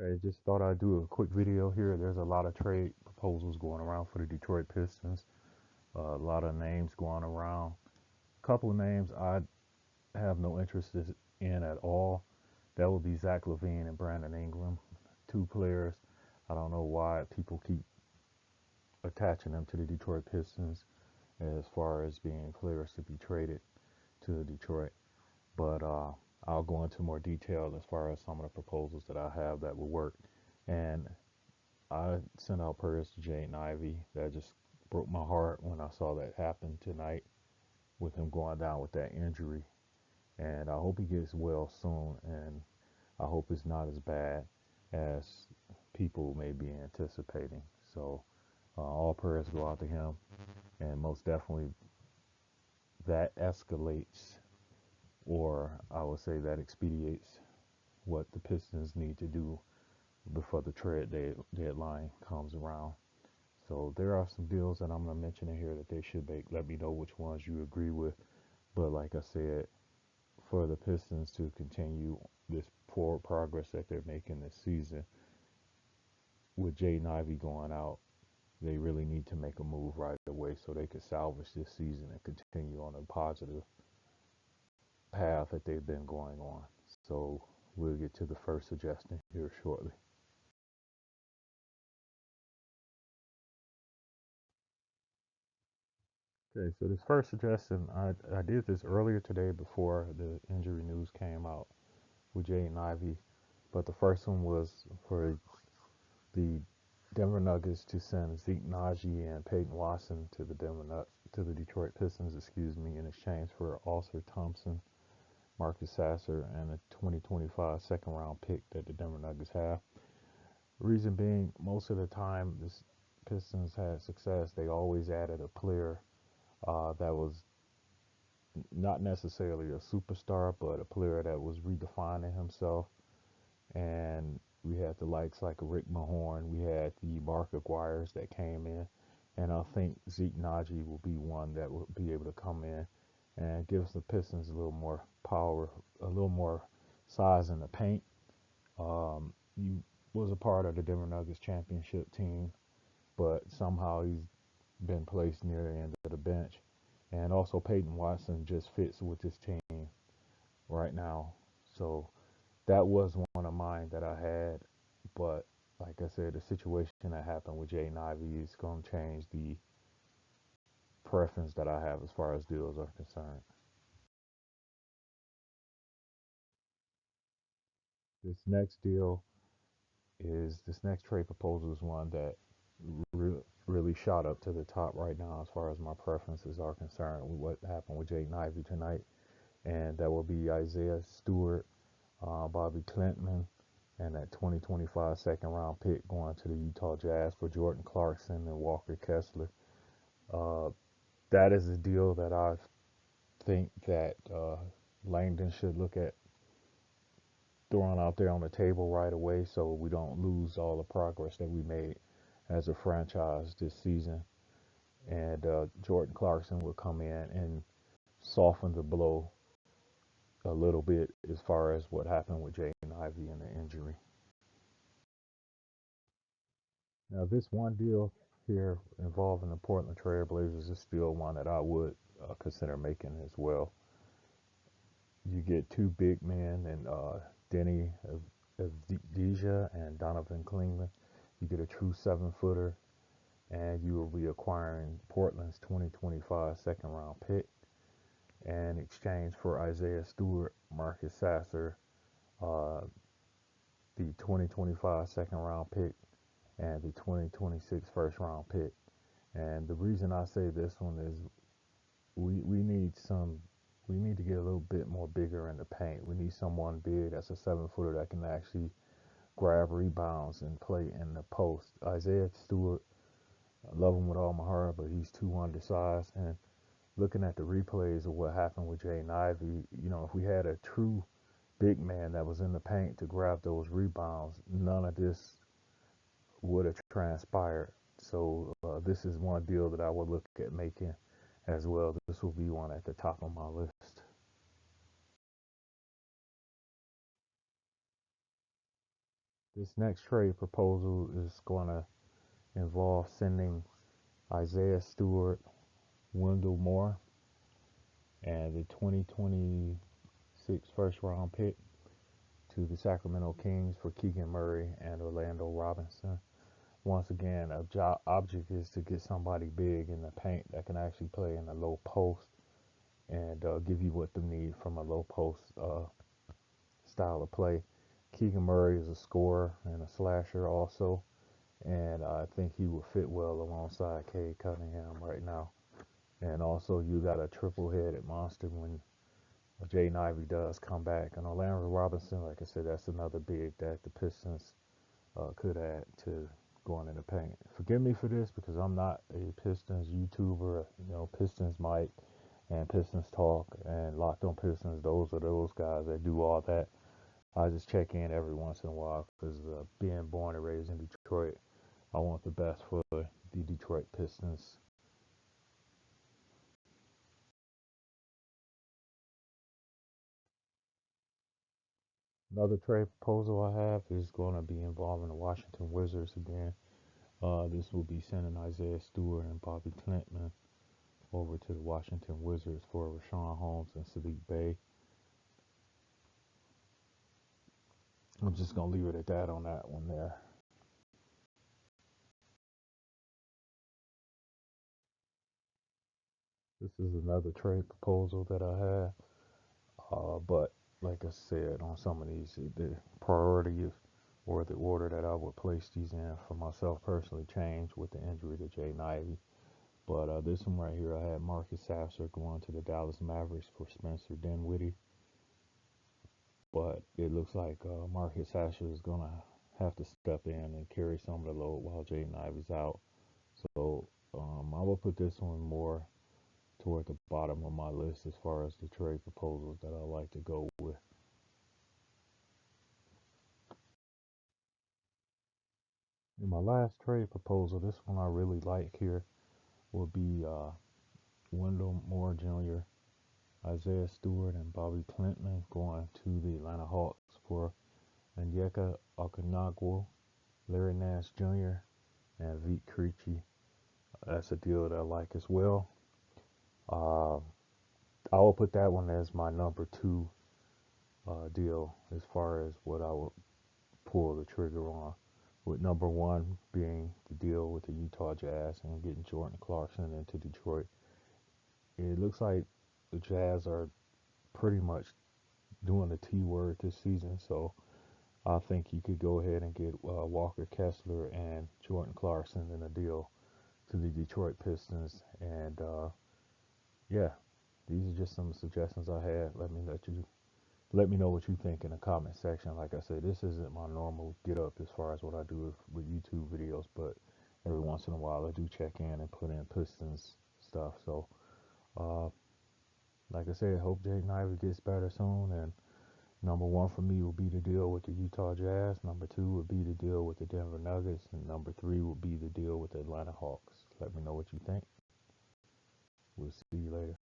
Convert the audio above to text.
I just thought I'd do a quick video here. There's a lot of trade proposals going around for the Detroit Pistons. A lot of names going around. A couple of names I have no interest in at all. That would be Zach LaVine and Brandon Ingram, two players. I don't know why people keep attaching them to the Detroit Pistons as far as being players to be traded to Detroit. But I'll go into more detail as far as some of the proposals that I have that will work. And I sent out prayers to Jaden Ivey. That just broke my heart when I saw that happen tonight with him going down with that injury. And I hope he gets well soon. And I hope it's not as bad as people may be anticipating. So all prayers go out to him. And most definitely that escalates, or I would say that expedites what the Pistons need to do before the deadline comes around. So there are some deals that I'm going to mention in here that they should make. Let me know which ones you agree with. But like I said, for the Pistons to continue this forward progress that they're making this season, with Jaden Ivey going out, they really need to make a move right away so they could salvage this season and continue on a positive path that they've been going on. So we'll get to the first suggestion here shortly. Okay, so this first suggestion, I did this earlier today before the injury news came out with Jaden Ivey, but the first one was for the Denver Nuggets to send Zeke Naji and Peyton Watson to the to the Detroit Pistons, excuse me, in exchange for Ausar Thompson, Marcus Sasser, and a 2025 second round pick that the Denver Nuggets have. Reason being, most of the time this Pistons had success, they always added a player that was not necessarily a superstar, but a player that was redefining himself. And we had the likes like Rick Mahorn, we had the Mark Aguirres that came in, and I think Zeke Naji will be one that will be able to come in and give us the Pistons a little more power, a little more size in the paint. He was a part of the Denver Nuggets championship team, but somehow he's been placed near the end of the bench. And also Peyton Watson just fits with this team right now. So that was one of mine that I had. But like I said, the situation that happened with Jaden Ivey is going to change the preference that I have as far as deals are concerned. This next trade proposal is one that really shot up to the top right now as far as my preferences are concerned with what happened with Jaden Ivey tonight. And that will be Isaiah Stewart, Bobby Clinton, and that 2025 second round pick going to the Utah Jazz for Jordan Clarkson and Walker Kessler. Uh, that is a deal that I think that Langdon should look at throwing out there on the table right away so we don't lose all the progress that we made as a franchise this season. And Jordan Clarkson will come in and soften the blow a little bit as far as what happened with Jaden Ivey and the injury. Now, this one deal here involving the Portland Trail Blazers is still one that I would consider making as well. You get two big men and Denny Avdija and Donovan Klingman. You get a true 7 footer, and you will be acquiring Portland's 2025 second round pick in exchange for Isaiah Stewart, Marcus Sasser, uh, the 2025 second round pick, and the 2026 first round pick. And the reason I say this one is we need some we need to get a little bit more bigger in the paint. We need someone big that's a 7 footer that can actually grab rebounds and play in the post. Isaiah Stewart, I love him with all my heart, but he's too undersized. And looking at the replays of what happened with Jaden Ivey, if we had a true big man that was in the paint to grab those rebounds, none of this would have transpired. So this is one deal that I would look at making as well. This will be one at the top of my list. This next trade proposal is going to involve sending Isaiah Stewart, Wendell Moore, and the 2026 first round pick to the Sacramento Kings for Keegan Murray and Orlando Robinson. Once again, object is to get somebody big in the paint that can actually play in the low post and give you what they need from a low post style of play. Keegan Murray is a scorer and a slasher also, and I think he will fit well alongside Cade Cunningham right now. And also, you got a triple-headed monster when Jaden Ivey does come back. And Orlando Robinson, like I said, that's another big that the Pistons could add to going in the paint. Forgive me for this because I'm not a Pistons YouTuber. You know, Pistons Mike and Pistons Talk and Locked on Pistons. Those are those guys that do all that. I just check in every once in a while because being born and raised in Detroit, I want the best for the Detroit Pistons. Another trade proposal I have is going to be involving the Washington Wizards again. This will be sending Isaiah Stewart and Bobby Clinton over to the Washington Wizards for Rashawn Holmes and Sadiq Bey. I'm just going to leave it at that on that one there. This is another trade proposal that I have. But like I said, on some of these, the priority is, or the order that I would place these in for myself personally changed with the injury to Jaden Ivey. But this one right here, I had Marcus Sasser going to the Dallas Mavericks for Spencer Dinwiddie. But it looks like Marcus Sasser is going to have to step in and carry some of the load while Jaden Ivey's out. So I will put this one more toward the bottom of my list as far as the trade proposals that I like to go with. And my last trade proposal, this one I really like here, will be Wendell Moore Jr., Isaiah Stewart, and Bobby Clinton going to the Atlanta Hawks for Onyeka Okongwu, Larry Nance Jr., and Vit Krejci. That's a deal that I like as well. Uh, I will put that one as my number two deal as far as what I would pull the trigger on. With number one being the deal with the Utah Jazz and getting Jordan Clarkson into Detroit. It looks like the Jazz are pretty much doing the T word this season, so I think you could go ahead and get Walker Kessler and Jordan Clarkson in a deal to the Detroit Pistons. And yeah, these are just some suggestions I had. Let me know what you think in the comment section. Like I said, this isn't my normal get up as far as what I do with YouTube videos, but every once in a while I do check in and put in Pistons stuff. So, uh, like I said, hope Jaden Ivey gets better soon. And number one for me will be the deal with the Utah Jazz. Number two would be the deal with the Denver Nuggets. And number three would be the deal with the Atlanta Hawks. Let me know what you think. We'll see you later.